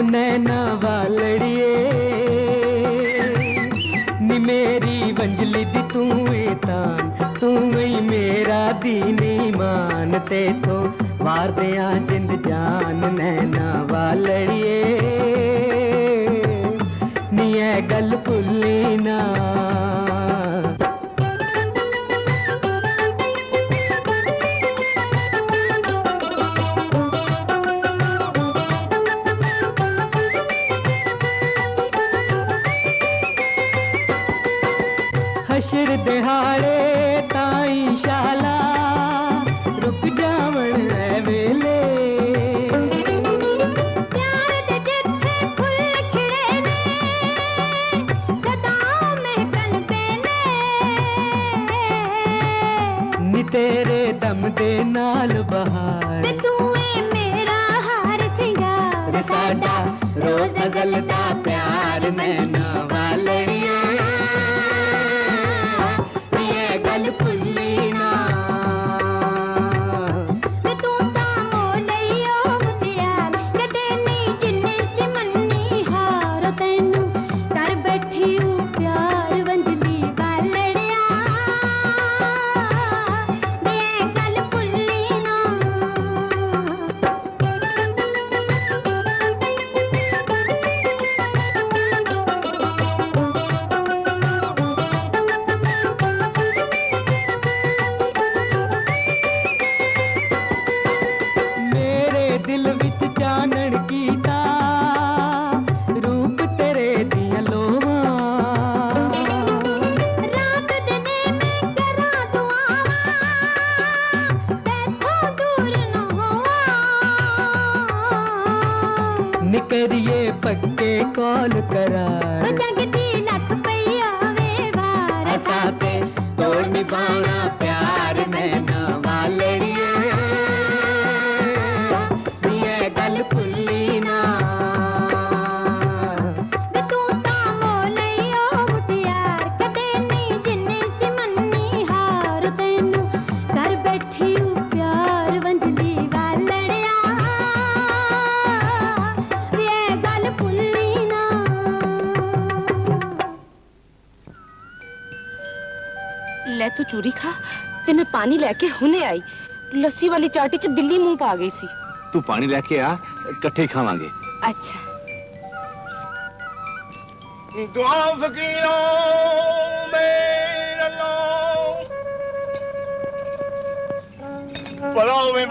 नैना वालड़िए नी मेरी वंजली दी तू तान तू ही मेरा दीनी मान ते तो वार दिया जिंद जान नैना वालड़िए नी ऐ गल भुल्ली ना। हशर दिहाड़े ताई शाला रुक जावण है वेले प्यार दे जिथे फुल खिड़े ने सदा महकन पे नी तेरे दम दे नाल बहार ते तू ए मेरा हार सिंगार साडा रोज गलदा प्यार नैना वालड़िए दिल विच चानण कीता रूप तेरे दिया लोवा रात दिने मैं करा दुआवां तैथों दूर न होवा निकरिए पक्के कौल करार जगदी लख पई आवे वार असाते तोड़ निभाना प्यार नैना वालड़िए भुल्ली ना। तू ता मोले ओ मुटियार कदे नहीं जिन्ने सी मन्नी हार तैनू कर बैठी हूँ प्यार वंजली वालड़िया ये गल भुल्ली ना। ले तू चूरी खा ते मैं पानी लेके हुने आई। लस्सी वाली चाटी च बिल्ली मुंह पा गई सी। तू पानी लेके आ इकट्ठे खावांगे। अच्छा। दुआ फकीरों में अल्लाह पढ़ाओ में